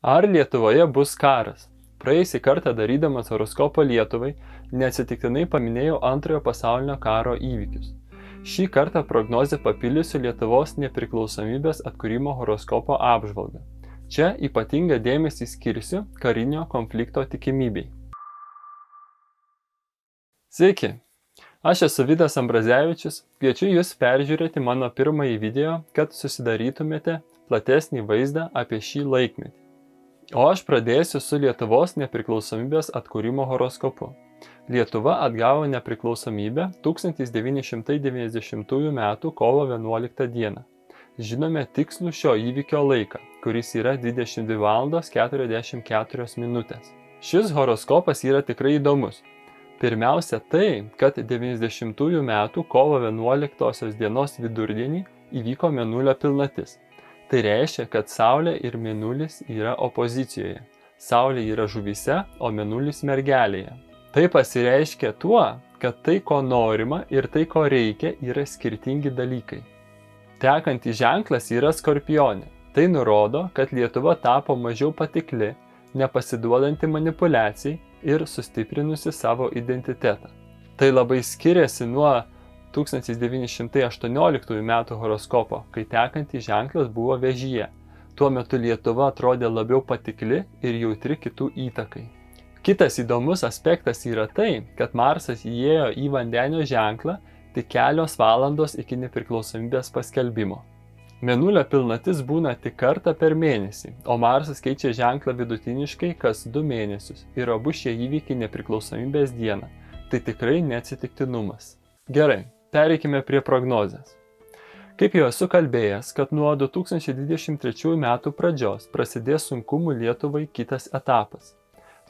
Ar Lietuvoje bus karas? Praėjusį kartą darydamas horoskopą Lietuvai neatsitiktinai paminėjau Antrojo pasaulinio karo įvykius. Šį kartą prognozę papildysiu Lietuvos nepriklausomybės atkūrimo horoskopo apžvalgą. Čia ypatingą dėmesį skirsiu karinio konflikto tikimybei. Sveiki! Aš esu Vidas Ambrazevičius, kviečiu Jūs peržiūrėti mano pirmąjį video, kad susidarytumėte platesnį vaizdą apie šį laikmetį. O aš pradėsiu su Lietuvos nepriklausomybės atkūrimo horoskopu. Lietuva atgavo nepriklausomybę 1990 m. kovo 11 d. Žinome tikslų šio įvykio laiką, kuris yra 22:44 min. Šis horoskopas yra tikrai įdomus. Pirmiausia tai, kad 90 m. kovo 11 d. vidurdienį įvyko Mėnulio pilnatis. Tai reiškia, kad Saulė ir Mėnulis yra opozicijoje. Saulė yra žuvyse, o Mėnulis mergelėje. Tai pasireiškia tuo, kad tai, ko norima ir tai, ko reikia, yra skirtingi dalykai. Tekantis ženklas yra Skorpionė. Tai nurodo, kad Lietuva tapo mažiau patikli, nepasiduodanti manipuliacijai ir sustiprinusi savo identitetą. Tai labai skiriasi nuo 1918 m. horoskopo, kai tekantis ženklas buvo Vėžyje. Tuo metu Lietuva atrodė labiau patikli ir jautri kitų įtakai. Kitas įdomus aspektas yra tai, kad Marsas įėjo į Vandenio ženklą tik kelios valandos iki nepriklausomybės paskelbimo. Mėnulio pilnatis būna tik kartą per mėnesį, o Marsas keičia ženklą vidutiniškai kas 2 mėnesius ir abu šie įvykiai nepriklausomybės dieną. Tai tikrai neatsitiktinumas. Gerai. Pereikime prie prognozės. Kaip jau esu kalbėjęs, kad nuo 2023 metų pradžios prasidės sunkumų Lietuvai kitas etapas.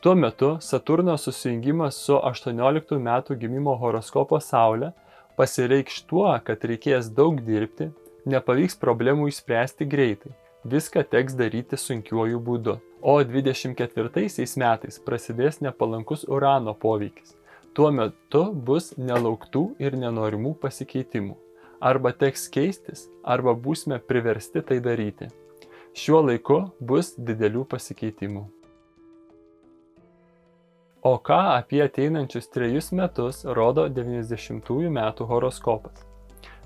Tuo metu Saturno susijungimas su 18 metų gimimo horoskopo Saule pasireikš tuo, kad reikės daug dirbti, nepavyks problemų išspręsti greitai, viską teks daryti sunkiuoju būdu. O 24 metais prasidės nepalankus Urano poveikis. Tuo metu bus nelauktų ir nenorimų pasikeitimų. Arba teks keistis, arba būsime priversti tai daryti. Šiuo laiku bus didelių pasikeitimų. O ką apie ateinančius 3 metus rodo 90 metų horoskopas?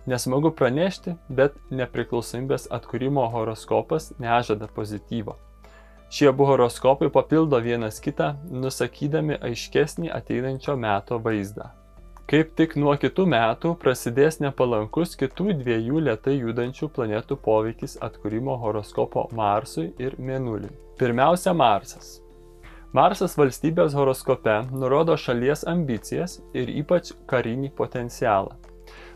Nesmagu pranešti, bet nepriklausomybės atkūrimo horoskopas nežada pozityvo. Šie abu horoskopai papildo vienas kitą, nusakydami aiškesnį ateinančio meto vaizdą. Kaip tik nuo kitų metų prasidės nepalankus kitų 2 lėtai judančių planetų poveikis atkūrimo horoskopo Marsui ir Mėnuliui. Pirmiausia, Marsas. Marsas valstybės horoskope nurodo šalies ambicijas ir ypač karinį potencialą.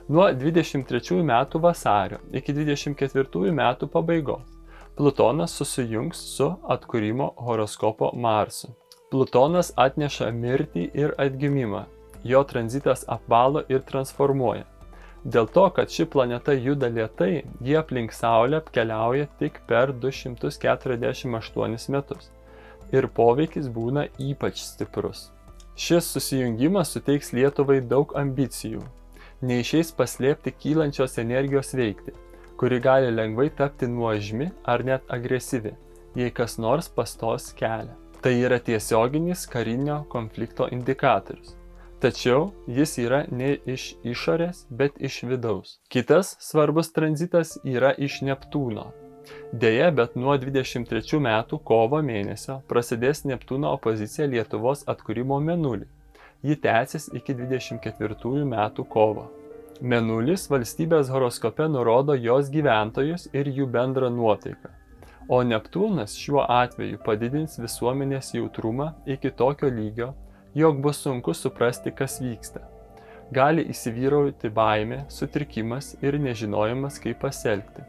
Nuo 23 metų vasario iki 24 metų pabaigos Plutonas susijungs su atkūrimo horoskopo Marsu. Plutonas atneša mirtį ir atgimimą. Jo tranzitas apvalo ir transformuoja. Dėl to, kad ši planeta juda lėtai, ji aplink Saulę apkeliauja tik per 248 metus. Ir poveikis būna ypač stiprus. Šis susijungimas suteiks Lietuvai daug ambicijų. Neišeis paslėpti kylančios energijos veikti, kuri gali lengvai tapti nuožmi ar net agresyvi, jei kas nors pastos kelią. Tai yra tiesioginis karinio konflikto indikatorius. Tačiau jis yra ne iš išorės, bet iš vidaus. Kitas svarbus tranzitas yra iš Neptūno. Deja, bet nuo 23 metų kovo mėnesio prasidės Neptūno opozicija Lietuvos atkūrimo Mėnuliui. Ji tęsis iki 24 metų kovo. Mėnulis valstybės horoskope nurodo jos gyventojus ir jų bendrą nuotaiką. O Neptūnas šiuo atveju padidins visuomenės jautrumą iki tokio lygio, jog bus sunku suprasti, kas vyksta. Gali įsivyrauti baimė, sutrikimas ir nežinojimas, kaip pasielgti.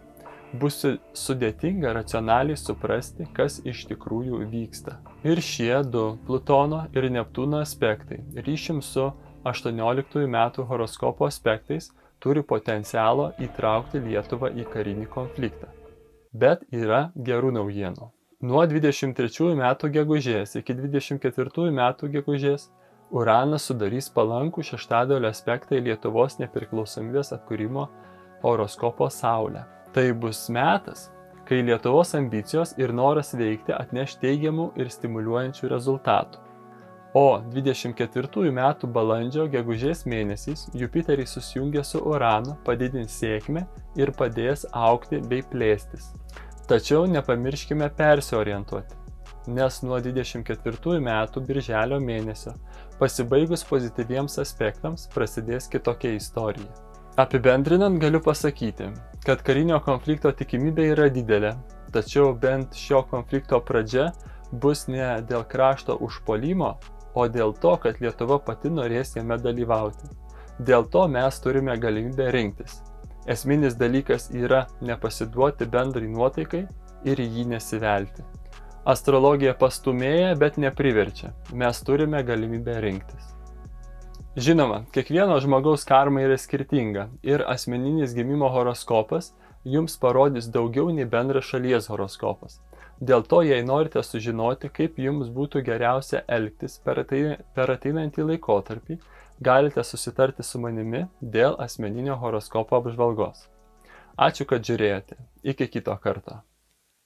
Bus sudėtinga racionaliai suprasti, kas iš tikrųjų vyksta. Ir šie 2 Plutono ir Neptūno aspektai ryšim su 18 metų horoskopo aspektais turi potencialo įtraukti Lietuvą į karinį konfliktą. Bet yra gerų naujienų. Nuo 23 metų gegužės iki 24 metų gegužės Uranas sudarys palankų šeštadalio aspektą į Lietuvos nepriklausomybės atkūrimo horoskopo Saulę. Tai bus metas, kai Lietuvos ambicijos ir noras veikti atneš teigiamų ir stimuliuojančių rezultatų. O 24 metų balandžio gegužės mėnesiais Jupiterį susijungė su Uranu, padidins sėkmę ir padės augti bei plėstis. Tačiau nepamirškime persiorientuoti, nes nuo 24 metų birželio mėnesio pasibaigus pozityviems aspektams prasidės kitokia istorija. Apibendrinant galiu pasakyti, kad karinio konflikto tikimybė yra didelė, tačiau bent šio konflikto pradžia bus ne dėl krašto užpuolimo, o dėl to, kad Lietuva pati norės jame dalyvauti. Dėl to mes turime galimybę rinktis. Esminis dalykas yra nepasiduoti bendrai nuotaikai ir į jį nesivelti. Astrologija pastumėja, bet nepriverčia. Mes turime galimybę rinktis. Žinoma, kiekvieno žmogaus karma yra skirtinga ir asmeninis gimimo horoskopas jums parodys daugiau nei bendras šalies horoskopas. Dėl to, jei norite sužinoti, kaip jums būtų geriausia elgtis per ateinantį laikotarpį, galite susitarti su manimi dėl asmeninio horoskopo apžvalgos. Ačiū, kad žiūrėjote. Iki kito karto.